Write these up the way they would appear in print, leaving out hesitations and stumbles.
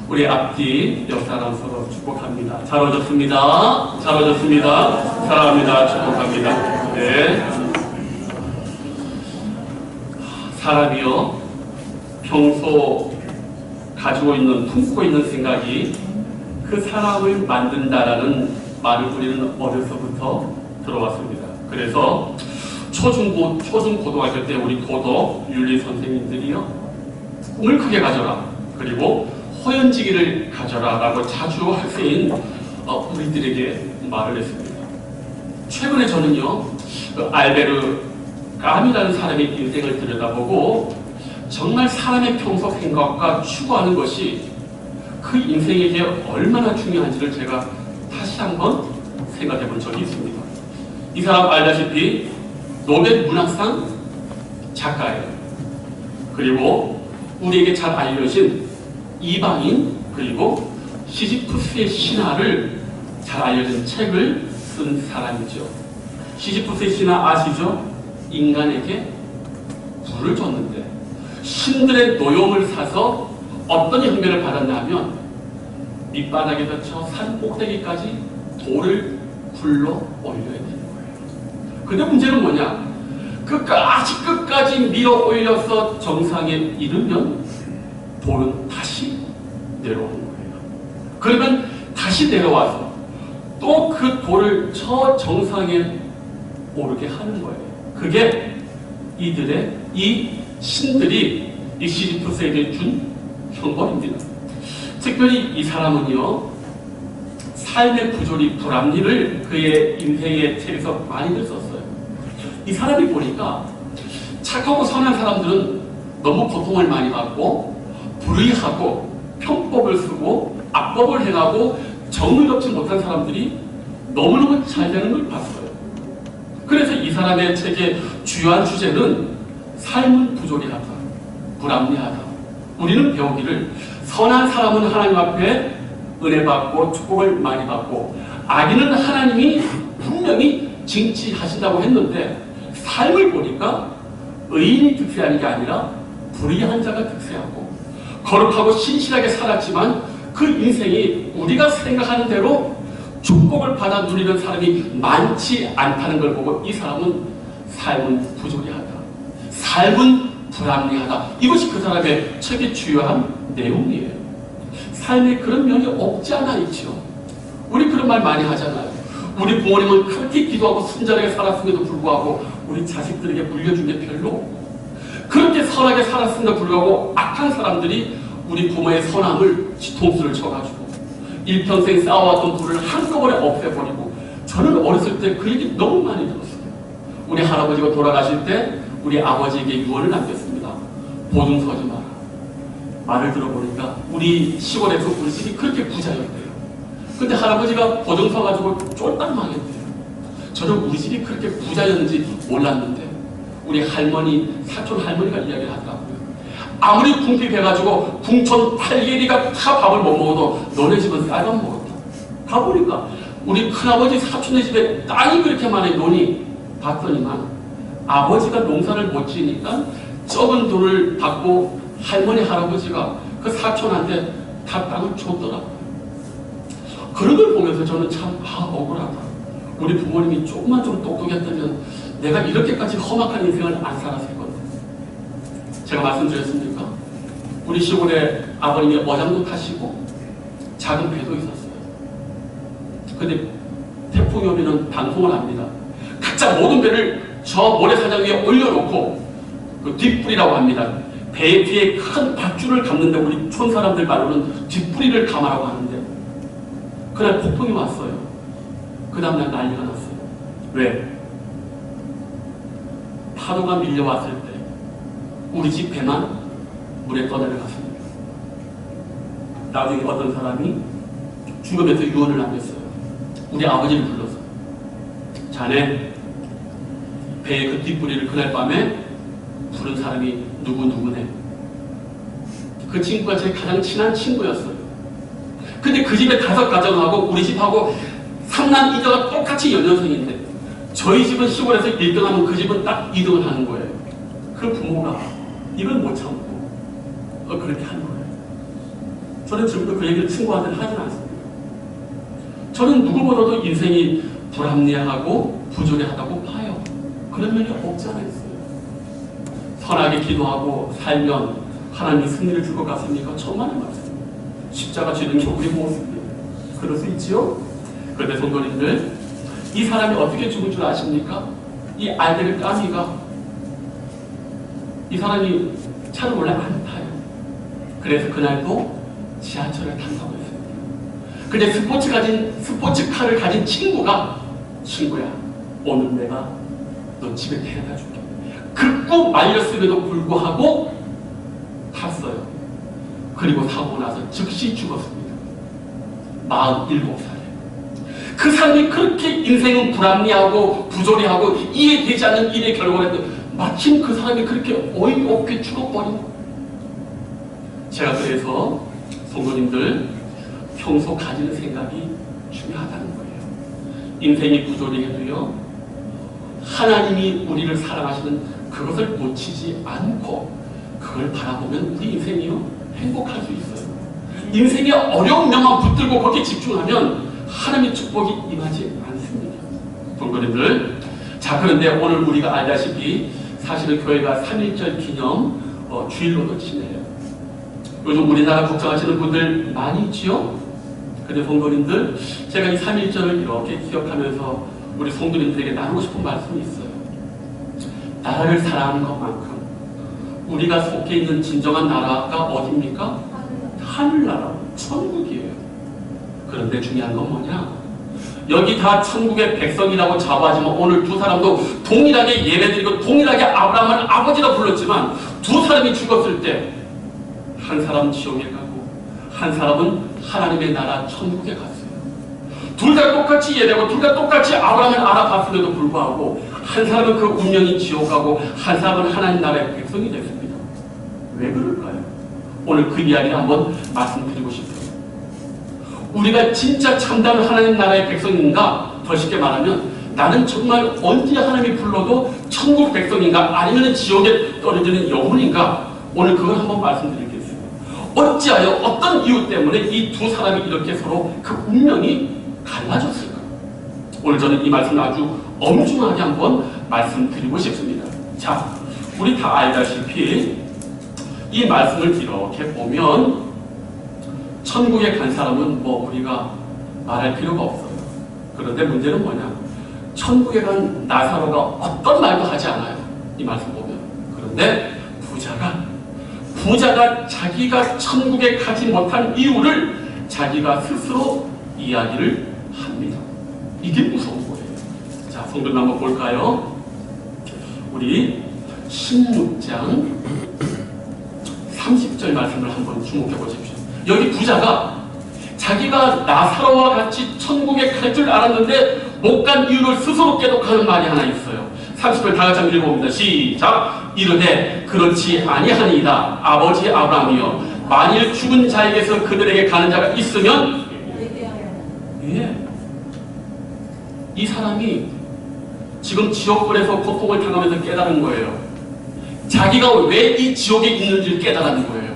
우리 앞뒤 옆 사람 서로 축복합니다. 잘 오셨습니다. 잘 오셨습니다. 사랑합니다. 축복합니다. 네. 사람이요, 평소 가지고 있는, 품고 있는 생각이 그 사람을 만든다라는 말을 우리는 어려서부터 들어왔습니다. 그래서 초중고등학교 때 우리 도덕, 윤리 선생님들이요, 꿈을 크게 가져라, 그리고 호연지기를 가져라 라고 자주 학생인 우리들에게 말을 했습니다. 최근에 저는요, 알베르 까뮈라는 사람의 인생을 들여다보고 정말 사람의 평소 생각과 추구하는 것이 그 인생에게 얼마나 중요한지를 제가 다시 한번 생각해 본 적이 있습니다. 이 사람 알다시피 노벨 문학상 작가예요. 그리고 우리에게 잘 알려진 이방인, 그리고 시지프스의 신화를 잘 알려진 책을 쓴 사람이죠. 시지프스의 신화 아시죠? 인간에게 불을 줬는데 신들의 노여움을 사서 어떤 혁명을 받았냐면 밑바닥에서 저 산 꼭대기까지 돌을 굴러 올려야 되는 거예요. 근데 문제는 뭐냐? 끝까지 밀어 올려서 정상에 이르면 돌은 다시 내려오는 거예요. 그러면 다시 내려와서 또 그 돌을 저 정상에 오르게 하는 거예요. 그게 이 신들이 이 시지프스에게 준 형벌입니다. 특별히 이 사람은요, 삶의 부조리, 불합리를 그의 인생의 책에서 많이들 썼어요. 이 사람이 보니까 착하고 선한 사람들은 너무 고통을 많이 받고 불의하고 편법을 쓰고 악법을 행하고 정의롭지 못한 사람들이 너무너무 잘 되는 걸 봤어요. 그래서 이 사람의 책의 주요한 주제는 삶은 부조리하다, 불합리하다. 우리는 배우기를 선한 사람은 하나님 앞에 은혜 받고 축복을 많이 받고 악인은 하나님이 분명히 징치하신다고 했는데 삶을 보니까 의인이 득세하는 게 아니라 불의한 자가 득세하고 거룩하고 신실하게 살았지만 그 인생이 우리가 생각하는 대로 축복을 받아 누리는 사람이 많지 않다는 걸 보고 이 사람은 삶은 부조리하다, 삶은 불합리하다. 이것이 그 사람의 책의 주요한 내용이에요. 삶에 그런 면이 없지 않아 있죠. 우리 그런 말 많이 하잖아요. 우리 부모님은 그렇게 기도하고 순전하게 살았음에도 불구하고 우리 자식들에게 물려준 게 별로 없고, 그렇게 선하게 살았음에도 불구하고 악한 사람들이 우리 부모의 선함을 뒤통수를 쳐가지고 일평생 쌓아왔던 불을 한꺼번에 없애버리고, 저는 어렸을 때 그 얘기 너무 많이 들었어요. 우리 할아버지가 돌아가실 때 우리 아버지에게 유언을 남겼습니다. 보증 서지 마라. 말을 들어보니까 우리 시골에서 우리 집이 그렇게 부자였대요. 근데 할아버지가 보증 서가지고 쫄딱 망했대요. 저는 우리 집이 그렇게 부자였는지 몰랐는데 우리 할머니, 사촌 할머니가 이야기를 하더라고요. 아무리 궁핍해가지고 궁촌 8개리가 다 밥을 못 먹어도 너네 집은 쌀밥 먹었다. 가보니까 우리 큰아버지 사촌네 집에 땅이 그렇게 많이 노니 봤더니만 아버지가 농사를 못 지으니까 적은 돈을 받고 할머니, 할아버지가 그 사촌한테 다 땅을 줬더라고요. 그런 걸 보면서 저는 참 억울하다. 우리 부모님이 조금만 좀 똑똑했다면 내가 이렇게까지 험악한 인생을 안 살았을 건데. 제가 말씀드렸습니까? 우리 시골에 아버님이 어장도 타시고 작은 배도 있었어요. 근데 태풍이 오면 방송을 합니다. 각자 모든 배를 저 모래사장 위에 올려놓고 그 뒷불이라고 합니다. 배 뒤에 큰 밧줄을 감는데 우리 촌 사람들 말로는 뒷불이를 감아라고 하는데 그날 폭풍이 왔어요. 그 다음날 난리가 났어요. 왜? 파도가 밀려왔을 때 우리 집 배만 물에 떠내려갔습니다. 나중에 어떤 사람이 죽으면서 유언을 남겼어요. 우리 아버지를 불러서 자네 배의 그 뒷부리를 그날 밤에 부른 사람이 누구네. 그 친구가 제 가장 친한 친구였어요. 근데 그 집에 5가정하고 우리 집하고 3남 2녀가 똑같이 연년생인데 저희 집은 시골에서 1등하면 그 집은 딱 2등을 하는 거예요. 그 부모가 이걸 못 참고 그렇게 하는 거예요. 저는 지금도 그 얘기를 친구한테는 하진 않습니다. 저는 누구보다도 인생이 불합리하고 부조리하다고 봐요. 그런 면이 없지 않아 있어요. 선하게 기도하고 살면 하나님이 승리를 줄 것 같습니까? 천만의 말씀. 십자가 지는 게 우리 모습이에요. 그럴 수 있지요? 그런데 성도님들, 이 사람이 어떻게 죽을 줄 아십니까? 이 알베르 까미가, 이 사람이 차를 원래 안 타요. 그래서 그날도 지하철을 탄다고 했습니다. 근데 스포츠카를 가진 친구야, 오늘 내가 너 집에 데려다 줄게. 극구 말렸음에도 불구하고 탔어요. 그리고 사고 나서 즉시 죽었습니다. 47살에. 그 사람이 그렇게 인생은 불합리하고 부조리하고 이해되지 않는 일의 결과를 마침 그 사람이 그렇게 어이없게 죽어버린. 제가 그래서 성도님들, 평소 가지는 생각이 중요하다는 거예요. 인생이 부조리해도요, 하나님이 우리를 사랑하시는 그것을 놓치지 않고 그걸 바라보면 우리 인생이요, 행복할 수 있어요. 인생의 어려운 면만 붙들고 거기에 집중하면 하나님의 축복이 임하지 않습니다. 성도님들, 자, 그런데 오늘 우리가 알다시피 사실은 교회가 3.1절 기념 주일로도 지내요. 요즘 우리나라 국장하시는 분들 많이 있지요? 근데 성도님들, 제가 이 3.1절을 이렇게 기억하면서 우리 성도님들에게 나누고 싶은 말씀이 있어요. 나라를 사랑하는 것만큼 우리가 속해 있는 진정한 나라가 어디입니까? 하늘나라, 천국이에요. 그런데 중요한 건 뭐냐? 여기 다 천국의 백성이라고 자부하지만 오늘 두 사람도 동일하게 예배드리고 동일하게 아브라함을 아버지라 불렀지만 두 사람이 죽었을 때 한 사람은 지옥에 가고 한 사람은 하나님의 나라 천국에 갔어요. 둘 다 똑같이 예배하고 둘 다 똑같이 아브라함을 알아봤음에도 불구하고 한 사람은 그 운명이 지옥 가고 한 사람은 하나님 나라의 백성이 됐습니다. 왜 그럴까요? 오늘 그 이야기를 한번 말씀드리고 싶어요. 우리가 진짜 참다운 하나님 나라의 백성인가? 더 쉽게 말하면 나는 정말 언제 하나님이 불러도 천국 백성인가? 아니면 지옥에 떨어지는 영혼인가? 오늘 그걸 한번 말씀드리겠습니다. 어찌하여 어떤 이유 때문에 이 두 사람이 이렇게 서로 그 운명이 갈라졌을까? 오늘 저는 이 말씀을 아주 엄중하게 한번 말씀드리고 싶습니다. 자, 우리 다 알다시피 이 말씀을 이렇게 보면 천국에 간 사람은 뭐 우리가 말할 필요가 없어요. 그런데 문제는 뭐냐? 천국에 간 나사로가 어떤 말도 하지 않아요. 이 말씀 보면. 그런데 부자가 자기가 천국에 가지 못한 이유를 자기가 스스로 이야기를 합니다. 이게 무서운 거예요. 자, 성도님 한번 볼까요? 우리 16장 30절 말씀을 한번 주목해 보십시오. 여기 부자가 자기가 나사로와 같이 천국에 갈 줄 알았는데 못 간 이유를 스스로 깨닫는 말이 하나 있어요. 30절 다 같이 한번 읽어봅니다. 시작! 이르되 그렇지 아니하니이다. 아버지 아브라함이여, 만일 죽은 자에게서 그들에게 가는 자가 있으면, 예, 이 사람이 지금 지옥불에서 고통을 당하면서 깨달은 거예요. 자기가 왜 이 지옥에 있는지를 깨달은 거예요.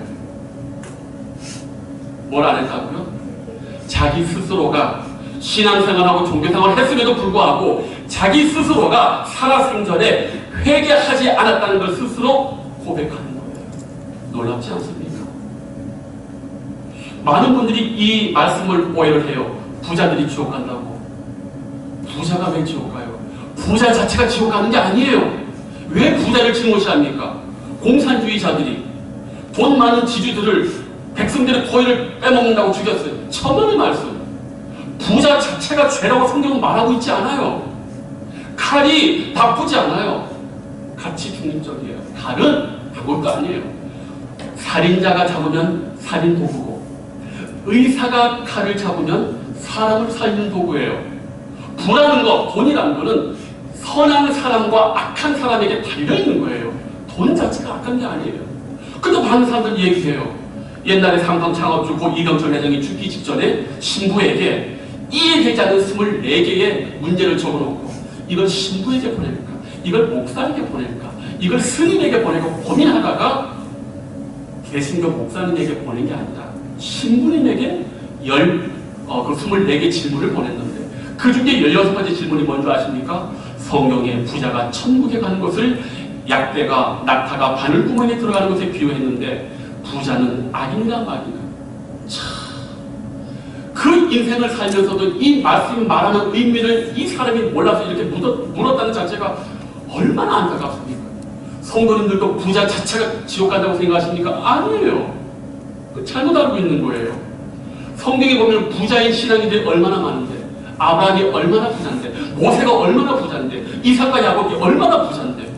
뭘 안 했다고요? 자기 스스로가 신앙생활하고 종교생활을 했음에도 불구하고 자기 스스로가 살아생전에 회개하지 않았다는 걸 스스로 고백하는 거예요. 놀랍지 않습니까? 많은 분들이 이 말씀을 오해를 해요. 부자들이 지옥 간다고. 부자가 왜 지옥 가요? 부자 자체가 지옥 가는 게 아니에요. 왜 부자를 증오시합니까? 공산주의자들이 돈 많은 지주들을, 백성들의 고의를 빼먹는다고 죽였어요. 천만의 말씀. 부자 자체가 죄라고 성경은 말하고 있지 않아요. 칼이 나쁘지 않아요. 같이 중립적이에요. 칼은 아무것도 아니에요. 살인자가 잡으면 살인 도구고, 의사가 칼을 잡으면 사람을 살리는 도구예요. 부라는 거, 돈이라는 거는 선한 사람과 악한 사람에게 달려있는 거예요. 돈 자체가 악한 게 아니에요. 근데 많은 사람들 얘기해요. 옛날에 삼성 창업주 고 이병철 회장이 죽기 직전에 신부에게 이해되지 않는 24개의 문제를 적어놓고 이걸 신부에게 보낼까? 이걸 목사에게 보낼까? 이걸 스님에게 보낼까? 고민하다가 개신교 목사님에게 보낸 게 아니라 신부님에게 24개 질문을 보냈는데 그 중에 16번째 질문이 뭔지 아십니까? 성경에 부자가 천국에 가는 것을 약대가 낙타가 바늘구멍에 들어가는 것에 비유했는데 부자는 악인가 말인가? 그 인생을 살면서도 이 말씀이 말하는 의미를 이 사람이 몰라서 이렇게 물었다는 자체가 얼마나 안타깝습니까? 성도님들도 부자 자체가 지옥 간다고 생각하십니까? 아니에요. 잘못 알고 있는 거예요. 성경에 보면 부자인 신앙인들이 얼마나 많은데, 아브라함이 얼마나 부자인데, 모세가 얼마나 부자인데, 이삭과 야곱이 얼마나 부자인데,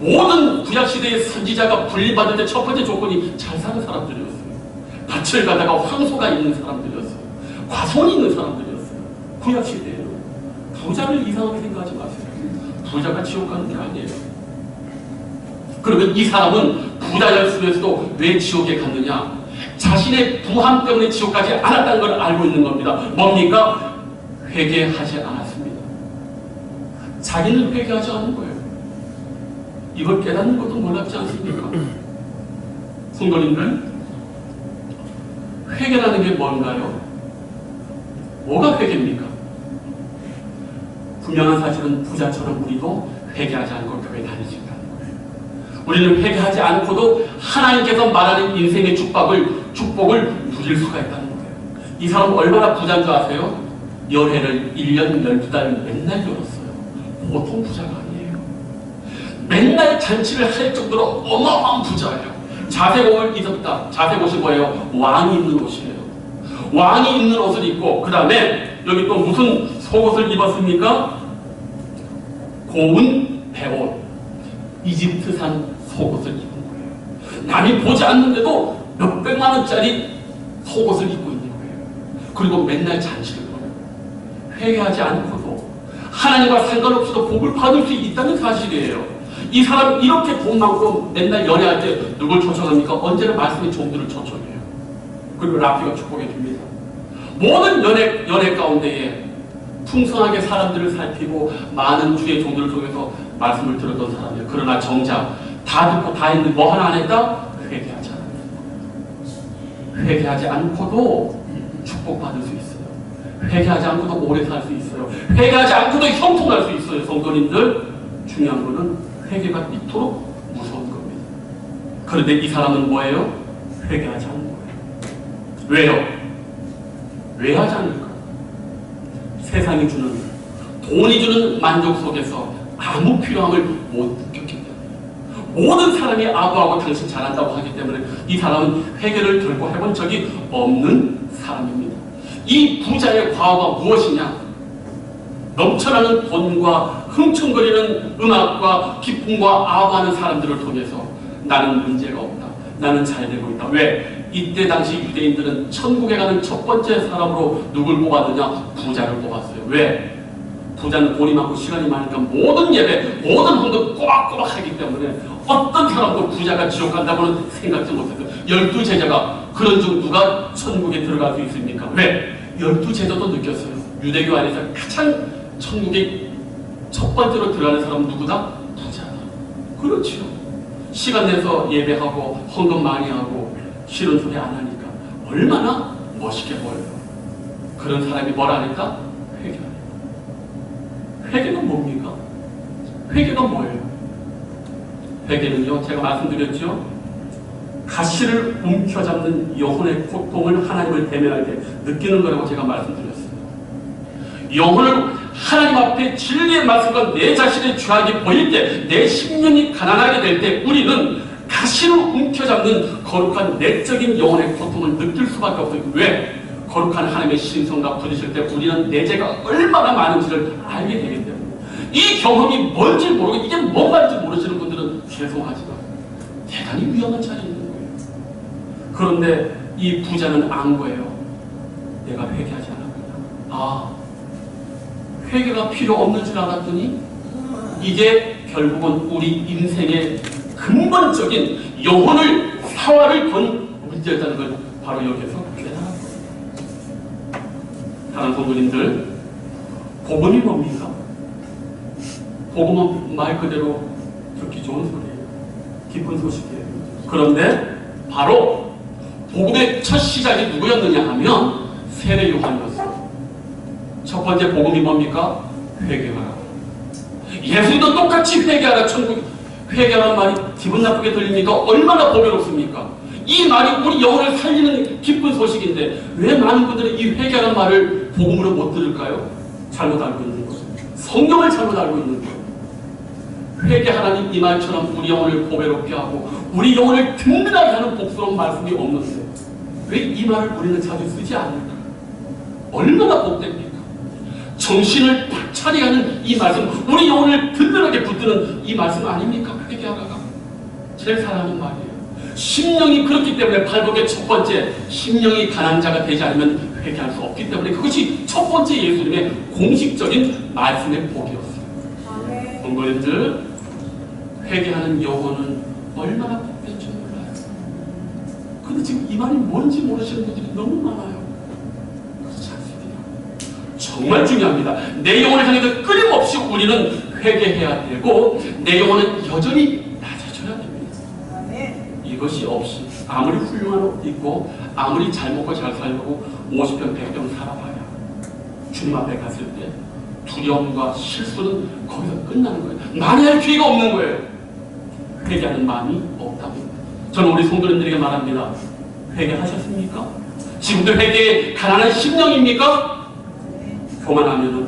모든 구약시대의 선지자가 분리받을 때 첫 번째 조건이 잘 사는 사람들이었어요. 밭을 가다가 황소가 있는 사람들이었어요. 과손이 있는 사람들이었어요. 구약시대에는. 부자를 이상하게 생각하지 마세요. 부자가 지옥 가는 게 아니에요. 그러면 이 사람은 부자였으면서도 왜 지옥에 갔느냐? 자신의 부함 때문에 지옥 가지 않았다는 걸 알고 있는 겁니다. 뭡니까? 회개하지 않았습니다. 자기는 회개하지 않은 거예요. 이걸 깨닫는 것도 놀랍지 않습니까? 성도님들, 회개라는 게 뭔가요? 뭐가 회개입니까? 분명한 사실은 부자처럼 우리도 회개하지 않고 교회 다니지 않는 거예요. 우리는 회개하지 않고도 하나님께서 말하는 인생의 축복을 누릴 수가 있다는 거예요. 이 사람은 얼마나 부자인 줄 아세요? 열회를 1년 12달 맨날 열었어요. 보통 부자가 아니에요. 맨날 잔치를 할 정도로 어마어마한 부자예요. 자색옷을 입었다. 자색옷이 뭐예요? 왕이 입는 옷이에요. 왕이 입는 옷을 입고 그 다음에 여기 또 무슨 속옷을 입었습니까? 고운 배옷, 이집트산 속옷을 입은 거예요. 남이 보지 않는데도 몇백만 원짜리 속옷을 입고 있는 거예요. 그리고 맨날 잔치를 벌여요. 회개하지 않고도 하나님과 상관없이도 복을 받을 수 있다는 사실이에요. 이 사람 이렇게 돈 많고 맨날 연애할 때 누굴 초청합니까? 언제나 말씀의 종들을 초청해요. 그리고 라피가 축복해 줍니다. 모든 연애 가운데에 풍성하게 사람들을 살피고 많은 주의 종들을 통해서 말씀을 들었던 사람이에요. 그러나 정작 다 듣고 다 했는데 뭐 하나 안 했다? 회개하지 않았어요. 회개하지 않고도 축복받을 수 있어요. 회개하지 않고도 오래 살 수 있어요. 회개하지 않고도 형통할 수 있어요. 성도님들, 중요한 거는 회개가 이토록 무서운 겁니다. 그런데 이 사람은 뭐예요? 회개하지 않는 거예요. 왜요? 왜 하지 않을까? 세상이 주는, 돈이 주는 만족 속에서 아무 필요함을 못 느꼈기 때문에, 모든 사람이 아부하고 당신 잘한다고 하기 때문에 이 사람은 회개를 결코 해본 적이 없는 사람입니다. 이 부자의 과거가 무엇이냐? 넘쳐나는 돈과 흥청거리는 음악과 기쁨과 아부하는 사람들을 통해서 나는 문제가 없다. 나는 잘 되고 있다. 왜? 이때 당시 유대인들은 천국에 가는 첫 번째 사람으로 누굴 뽑았느냐? 부자를 뽑았어요. 왜? 부자는 돈이 많고 시간이 많으니까 모든 예배, 모든 헌금 꼬박꼬박 하기 때문에 어떤 사람도 부자가 지옥 간다고는 생각지 못했어요. 12제자가 그런 중 누가 천국에 들어갈 수 있습니까? 왜? 12제자도 느꼈어요. 유대교 안에서 가장 천국에 첫 번째로 들어가는 사람은 누구다? 부자다. 그렇죠. 시간 내서 예배하고 헌금 많이 하고 싫은 소리 안 하니까 얼마나 멋있게 보여요. 그런 사람이 뭐라 하니까? 회개하니까. 회개는 뭡니까? 회개가 뭐예요? 회개는요, 제가 말씀드렸죠? 가시를 움켜잡는 영혼의 고통을 하나님을 대면할 때 느끼는 거라고 제가 말씀드렸어요. 영혼을 하나님 앞에 진리의 말씀과 내 자신의 죄악이 보일 때, 내 심령이 가난하게 될 때 우리는 가시로 움켜잡는 거룩한 내적인 영혼의 고통을 느낄 수밖에 없어요. 왜? 거룩한 하나님의 신성과 부딪힐 때 우리는 내 죄가 얼마나 많은지를 알게 되기 때문에. 이 경험이 뭔지 모르고 이게 뭔가인지 모르시는 분들은 죄송하지만 대단히 위험한 자리에 있는 거예요. 그런데 이 부자는 안 거예요. 내가 회개하지 않았구나. 회개가 필요 없는 줄 알았더니 이게 결국은 우리 인생의 근본적인 영혼을 사활을 건 문제였다는 걸 바로 여기서 깨달은 거예요. 다른 성도님들, 복음이 뭡니까? 복음은 말 그대로 듣기 좋은 소리예요. 기쁜 소식이에요. 그런데 바로 복음의 첫 시작이 누구였느냐 하면 세례 요한이었어요. 첫 번째 복음이 뭡니까? 회개하라. 예수님도 똑같이 회개하라. 천국 회개하라는 말이 기분 나쁘게 들립니까? 얼마나 보배롭습니까? 이 말이 우리 영혼을 살리는 기쁜 소식인데 왜 많은 분들은 이 회개하라는 말을 복음으로 못 들을까요? 잘못 알고 있는 거예요. 성경을 잘못 알고 있는 거예요. 회개하라는 이 말처럼 우리 영혼을 보배롭게 하고 우리 영혼을 든든하게 하는 복스러운 말씀이 없는데 왜 이 말을 우리는 자주 쓰지 않을까? 얼마나 복됩니까? 정신을 박차게 하는 이 말씀, 우리 영혼을 든든하게 붙드는 이 말씀 아닙니까? 회개하라가 제일 사랑하는 말이에요. 심령이 그렇기 때문에 팔복의 첫 번째, 심령이 가난한 자가 되지 않으면 회개할 수 없기 때문에 그것이 첫 번째 예수님의 공식적인 말씀의 복이었어요. 본거인들 회개하는 영혼은 얼마나 복된지 몰라요. 근데 지금 이 말이 뭔지 모르시는 분들이 너무 많아요. 그렇지 않습니다. 정말 중요합니다. 내 영혼을 향해서 끊임없이 우리는 회개해야 되고 내 영혼은 여전히 낮아져야 됩니다. 이것이 없이 아무리 훌륭한 옷 입고 아무리 잘 먹고 잘 살고 50병 100병 살아봐야 주님 앞에 갔을 때 두려움과 실수는 거기서 끝나는 거예요. 만회할 기회가 없는 거예요. 회개하는 마음이 없다고. 저는 우리 성도님들에게 말합니다. 회개하셨습니까? 지금도 회개에 가난한 심령입니까? 교만하면은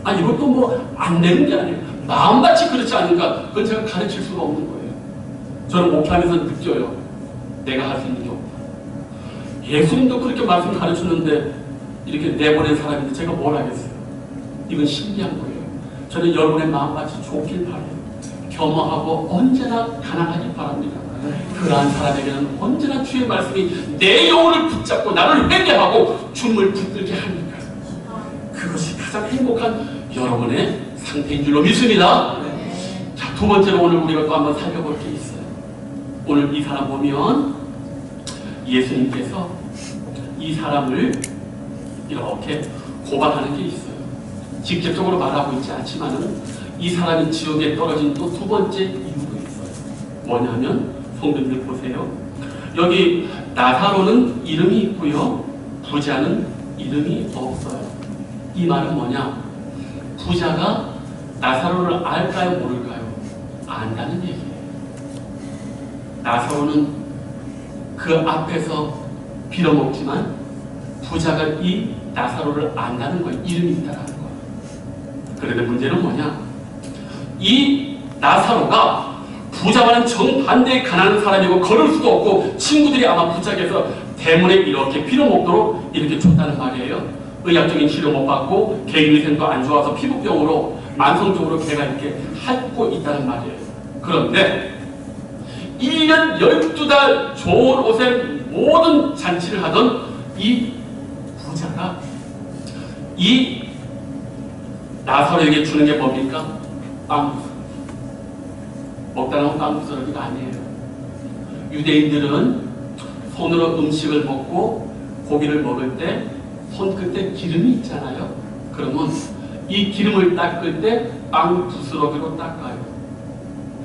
안 돼요. 이것도 뭐 안 되는 게 아니에요. 마음같이 그렇지 않으니까 그건 제가 가르칠 수가 없는 거예요. 저는 목회하면서 느껴요. 내가 할 수 있는 게 없다. 예수님도 그렇게 말씀 가르치는데 이렇게 내보낸 사람인데 제가 뭘 하겠어요? 이건 신기한 거예요. 저는 여러분의 마음같이 좋길 바라요. 겸허하고 언제나 가난하길 바랍니다. 그러한 사람에게는 언제나 주의 말씀이 내 영혼을 붙잡고 나를 회개하고 주님을 붙들게 하니까 그것이 가장 행복한 여러분의 상태인 줄로 믿습니다. 자, 두 번째로 오늘 우리가 또 한번 살펴볼 게 있어요. 오늘 이 사람 보면 예수님께서 이 사람을 이렇게 고발하는 게 있어요. 직접적으로 말하고 있지 않지만은 이 사람이 지옥에 떨어진 또 두 번째 이유도 있어요. 뭐냐면 성도님들 보세요. 여기 나사로는 이름이 있고요. 부자는 이름이 없어요. 이 말은 뭐냐? 부자가 나사로를 알까요? 모를까요? 안다는 얘기예요. 나사로는 그 앞에서 빌어먹지만 부자가 이 나사로를 안다는 거예요. 이름이 있다라는 거예요. 그런데 문제는 뭐냐? 이 나사로가 부자와는 정반대의 가난한 사람이고 걸을 수도 없고 친구들이 아마 부탁해서 대문에 이렇게 빌어먹도록 이렇게 줬다는 말이에요. 의학적인 치료 못 받고 개인위생도 안 좋아서 피부병으로 만성적으로 걔가 이렇게 핥고 있다는 말이에요. 그런데 1년 12달 좋은 옷에 모든 잔치를 하던 이 부자가 이 나사로에게 주는 게 뭡니까? 빵. 먹다 남은 빵 부스러기가 아니에요. 유대인들은 손으로 음식을 먹고 고기를 먹을 때 손끝에 기름이 있잖아요. 그러면 이 기름을 닦을 때 빵 부스러기로 닦아요.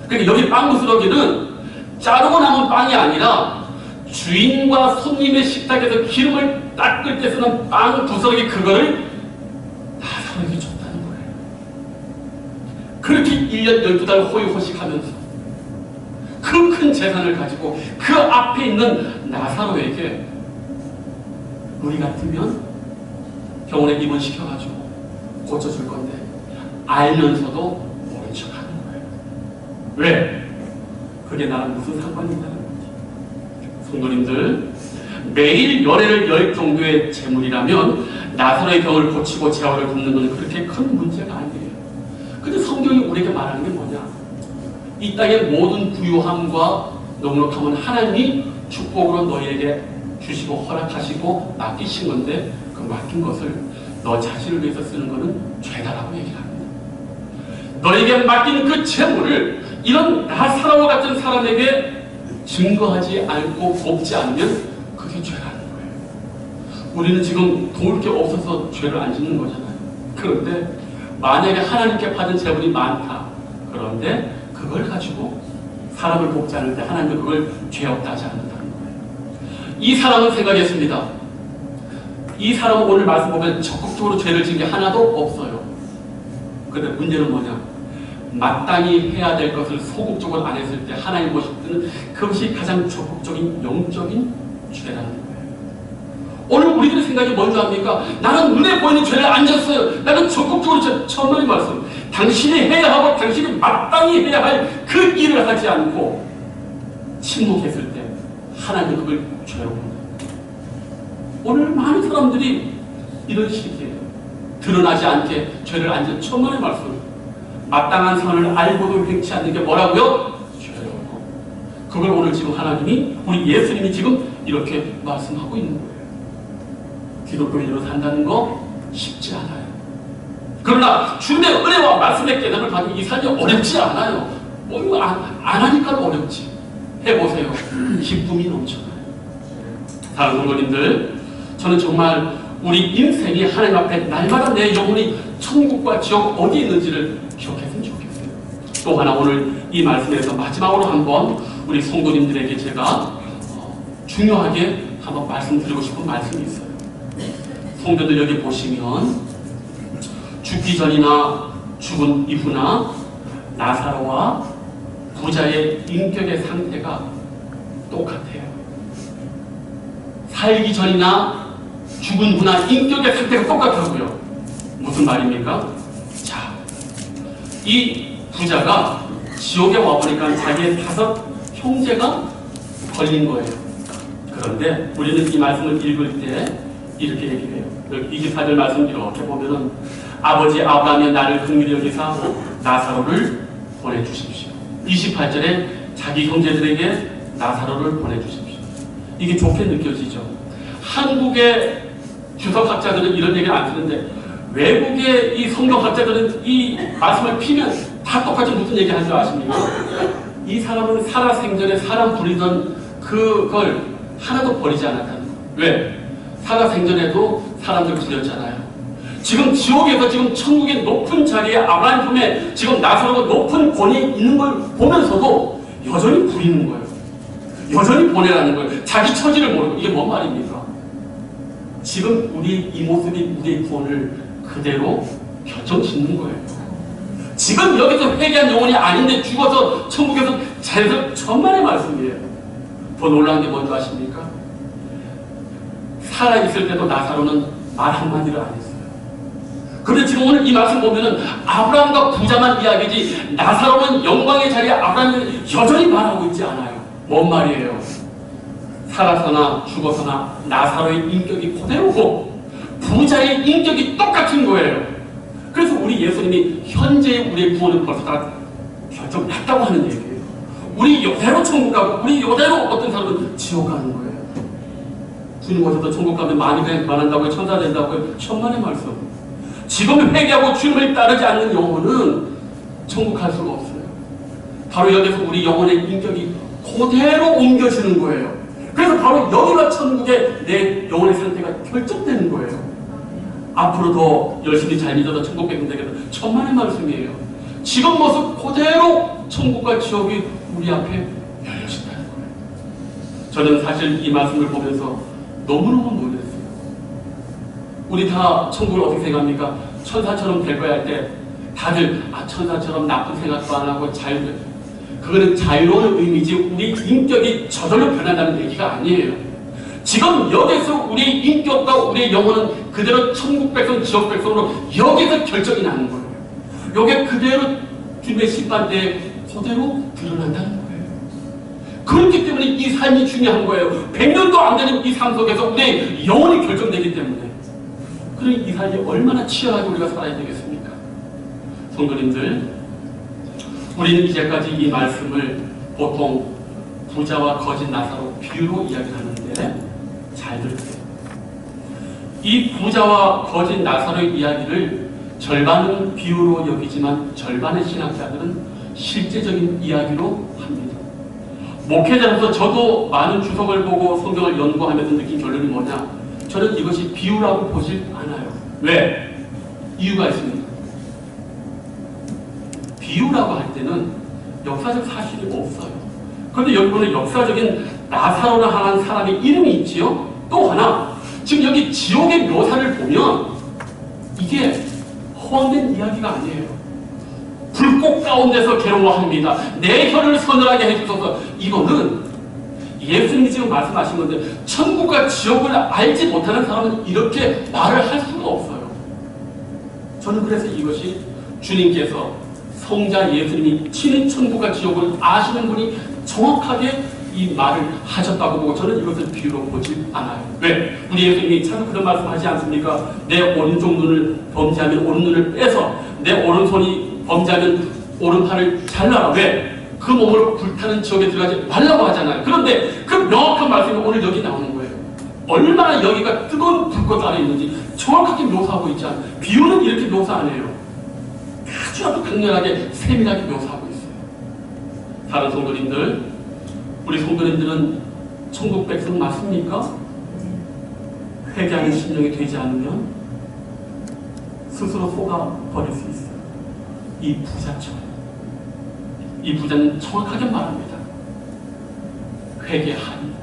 그러니까 여기 빵 부스러기는 자르고 남은 빵이 아니라 주인과 손님의 식탁에서 기름을 닦을 때 쓰는 빵 부스러기 그거를 나사로에게 줬다는 거예요. 그렇게 1년 12달 호의호식하면서 그 큰 재산을 가지고 그 앞에 있는 나사로에게 우리 같으면 병원에 입원시켜가지고 고쳐줄 건데 알면서도 모른 척하는 거예요. 왜? 그게 나랑 무슨 상관이 있다는 거지. 성도님들, 매일 열애를 열 정도의 재물이라면 나사로의 병을 고치고 재활을 돕는 건 그렇게 큰 문제가 아니에요. 근데 성경이 우리에게 말하는 게 뭐냐? 이 땅의 모든 부유함과 넉넉함은 하나님이 축복으로 너희에게 주시고 허락하시고 맡기신 건데 그 맡긴 것을 너 자신을 위해서 쓰는 것은 죄다라고 얘기를 합니다. 너에게 맡긴 그 재물을 이런 나사로와 같은 사람에게 증거하지 않고 돕지 않으면 그게 죄라는 거예요. 우리는 지금 도울 게 없어서 죄를 안 짓는 거잖아요. 그런데 만약에 하나님께 받은 재물이 많다. 그런데 그걸 가지고 사람을 돕지 않을 때 하나님은 그걸 죄 없다 하지 않는다는 거예요. 이 사람은 생각했습니다. 이 사람은 오늘 말씀 보면 적극적으로 죄를 지은 게 하나도 없어요. 그런데 문제는 뭐냐? 마땅히 해야 될 것을 소극적으로 안 했을 때 하나님 보실 그것이 가장 적극적인 영적인 죄라는 거예요. 오늘 우리들의 생각이 뭔지 압니까? 나는 눈에 보이는 죄를 안 졌어요. 나는 적극적으로 천만의 말씀. 당신이 해야 하고 당신이 마땅히 해야 할 그 일을 하지 않고 침묵했을 때 하나님은 그걸 죄로 본다. 오늘 많은 사람들이 이런 식이에요. 드러나지 않게 죄를 안 진 천만의 말씀. 마땅한 선을 알고도 획치 않는 게 뭐라고요? 죄로. 그걸 오늘 지금 하나님이 우리 예수님이 지금 이렇게 말씀하고 있는 거예요. 기독교인으로 산다는 거 쉽지 않아요. 그러나 주님의 은혜와 말씀의 깨달음을 받는 이 삶이 어렵지 않아요. 뭐 이거 안 하니까 어렵지. 해보세요. 기쁨이 넘쳐나요. 사랑하는 성도님들, 저는 정말 우리 인생이 하나님 앞에 날마다 내 영혼이 천국과 지옥 어디에 있는지를 기억했으면 좋겠어요. 또 하나 오늘 이 말씀에서 마지막으로 한번 우리 성도님들에게 제가 중요하게 한번 말씀드리고 싶은 말씀이 있어요. 성도들 여기 보시면 죽기 전이나 죽은 이후나 나사로와 부자의 인격의 상태가 똑같아요. 살기 전이나 죽은 후나 인격의 상태가 똑같다고요. 무슨 말입니까? 자, 이 부자가 지옥에 와보니까 자기의 5 형제가 걸린 거예요. 그런데 우리는 이 말씀을 읽을 때 이렇게 얘기해요. 24절 말씀 이렇게 보면은 아버지 아브라함이 나를 긍휼히 여기사 나사로를 보내주십시오. 28절에 자기 형제들에게 나사로를 보내주십시오. 이게 좋게 느껴지죠. 한국의 주석학자들은 이런 얘기를 안 쓰는데 외국의 이 성경학자들은 이 말씀을 피면 다 똑같이 무슨 얘기 하는 줄 아십니까? 이 사람은 살아생전에 사람 부리던 그걸 하나도 버리지 않았다는 거예요. 왜? 살아생전에도 사람들 부렸잖아요. 지금 지옥에서 지금 천국의 높은 자리에 아브라함 품에 지금 나사로가 높은 권위 있는 걸 보면서도 여전히 부리는 거예요. 여전히 보내라는 거예요. 자기 처지를 모르고. 이게 뭔 말입니까? 지금 우리 이 모습이 우리의 구원을 그대로 결정짓는 거예요. 지금 여기서 회개한 영혼이 아닌데 죽어서 천국에서 자연스럽게 천만의 말씀이에요. 더 놀라운 게 뭔지 아십니까? 살아있을 때도 나사로는 말 한마디를 안 했어요. 그런데 지금 오늘 이 말씀 보면은 아브라함과 부자만 이야기지 나사로는 영광의 자리에 아브라함이 여전히 말하고 있지 않아요. 뭔 말이에요? 살아서나 죽어서나 나사로의 인격이 그대로고 부자의 인격이 똑같은 거예요. 그래서 우리 예수님이 현재의 우리의 구원은 벌써 다 결정났다고 하는 얘기예요. 우리 이대로 천국 가고 우리 이대로 어떤 사람은 지옥 가는 거예요. 주님 오셔서 천국 가면 많이 변한다고요. 천사 된다고요. 천만의 말씀. 지금 회개하고 주님을 따르지 않는 영혼은 천국 갈 수가 없어요. 바로 여기서 우리 영혼의 인격이 그대로 옮겨지는 거예요. 그래서 바로 여기가 천국의 내 영혼의 상태가 결정되는 거예요. 앞으로 더 열심히 잘 믿어서 천국 백성되겠다. 천만의 말씀이에요. 지금 모습 그대로 천국과 지옥이 우리 앞에 열려진다는 거예요. 저는 사실 이 말씀을 보면서 너무너무 놀랐어요. 우리 다 천국을 어떻게 생각합니까? 천사처럼 될 거야 할 때 다들 천사처럼 나쁜 생각도 안 하고 그거는 자유로운 의미지 우리 인격이 저절로 변한다는 얘기가 아니에요. 지금 여기서 우리 인격과 우리의 영혼은 그대로 천국 백성, 지옥 백성으로 여기서 결정이 나는 거예요. 여기 그대로 주님의 심판대에 그대로 드러난다는 거예요. 그렇기 때문에 이 삶이 중요한 거예요. 100년도 안 되는 이 삶 속에서 우리의 영혼이 결정되기 때문에. 그러니 이 삶이 얼마나 치열하게 우리가 살아야 되겠습니까? 성도님들, 우리는 이제까지 이 말씀을 보통 부자와 거짓 나사로 비유로 이야기하는데 잘 들으세요. 이 부자와 거짓 나사로의 이야기를 절반은 비유로 여기지만 절반의 신학자들은 실제적인 이야기로 합니다. 목회자로서 저도 많은 주석을 보고 성경을 연구하면서 느낀 결론이 뭐냐? 저는 이것이 비유라고 보질 않아요. 왜? 이유가 있습니다. 비유라고 할 때는 역사적 사실이 없어요. 그런데 여기 보면 역사적인 나사로라 하는 사람의 이름이 있지요. 또 하나, 지금 여기 지옥의 묘사를 보면 이게 허황된 이야기가 아니에요. 불꽃 가운데서 괴로워합니다. 내 혀를 서늘하게 해주소서. 이거는 예수님이 지금 말씀하신 건데, 천국과 지옥을 알지 못하는 사람은 이렇게 말을 할 수가 없어요. 저는 그래서 이것이 주님께서 성자 예수님이 친히 천국과 지옥을 아시는 분이 정확하게 이 말을 하셨다고 보고 저는 이것을 비유로 보지 않아요. 왜? 우리 예수님이 참 그런 말씀 하지 않습니까? 내 오른쪽 눈을 범죄하면 오른 눈을 빼서, 내 오른손이 범죄하면 오른팔을 잘라라. 왜? 그 몸으로 불타는 지옥에 들어가지 말라고 하잖아요. 그런데 그 명확한 말씀이 오늘 여기 나오는 거예요. 얼마나 여기가 뜨거운 불꽃 아래 있는지 정확하게 묘사하고 있지 않아요. 비유는 이렇게 묘사 안 해요. 아주 강렬하게 세밀하게 묘사하고 있어요. 다른 성도님들, 우리 성도님들은 천국 백성 맞습니까? 회개하는 심령이 되지 않으면 스스로 속아 버릴 수 있어요. 이 부자처럼. 이 부자는 정확하게 말합니다. 회개합니다.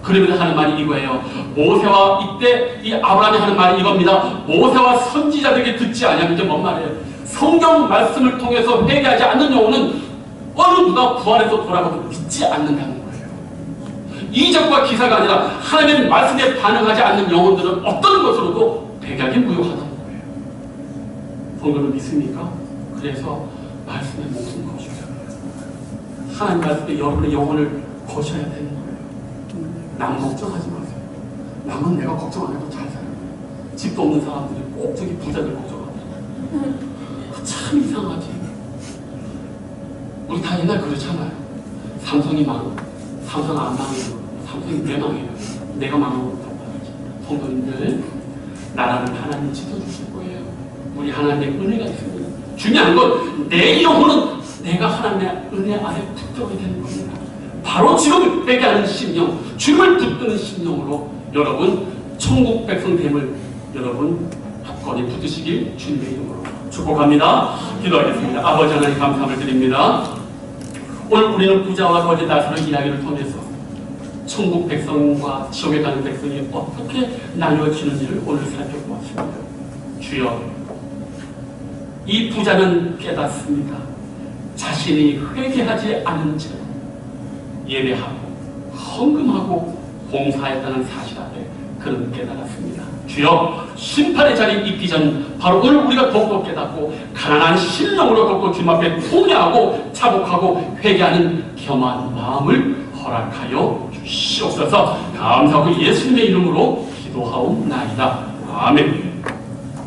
그러면 하는 말이 이거예요. 모세와 이때 이 아브라함이 하는 말이 이겁니다. 모세와 선지자들에게 듣지 아니하면 이게 뭔 말이에요? 성경 말씀을 통해서 회개하지 않는 영혼은 어느 누가 부활해서 돌아가도 믿지 않는다는 거예요. 이적과 기사가 아니라 하나님의 말씀에 반응하지 않는 영혼들은 어떤 것으로도 백약이 무효하다는 거예요. 성경을 믿습니까? 그래서 말씀에 목숨 거셔야 돼요. 하나님 말씀에 여러분의 영혼을 거셔야 되는 거예요. 남 걱정하지 마세요. 남은 내가 걱정 안 해도 잘 살아요. 집도 없는 사람들이 꼭 저기 부자들 걱정하더라고요. 참 이상하지. 우리 다 옛날 그렇잖아요. 삼성이 삼성 안 망해요. 삼성이 왜 망해요? 내가 망하고 있다고 하지. 성도님들, 나라는 하나님이 지켜주실 거예요. 우리 하나님의 은혜가 있습니다. 중요한 건 내 영혼은 내가 하나님의 은혜 아래 붙들게 되는 겁니다. 바로 지금 회개하는 심령, 주님을 붙드는 심령으로 여러분 천국 백성 됨을 여러분 확건히 붙드시길 주님의 이름으로 축복합니다. 기도하겠습니다. 아버지 하나님 감사함을 드립니다. 오늘 우리는 부자와 거지 나사로 이야기를 통해서 천국 백성과 지옥에 가는 백성이 어떻게 나뉘어지는지를 오늘 살펴보았습니다. 주여, 이 부자는 깨닫습니다. 자신이 회개하지 않은 채 예배하고 헌금하고 봉사했다는 사실 앞에 그는 깨달았습니다. 주여, 심판의 자리에 있기 전 바로 오늘 우리가 더욱더 깨닫고 가난한 심령으로 더욱더 주님 앞에 통회하고 차복하고 회개하는 겸한 마음을 허락하여 주시옵소서. 감사하고 예수님의 이름으로 기도하옵나이다. 아멘.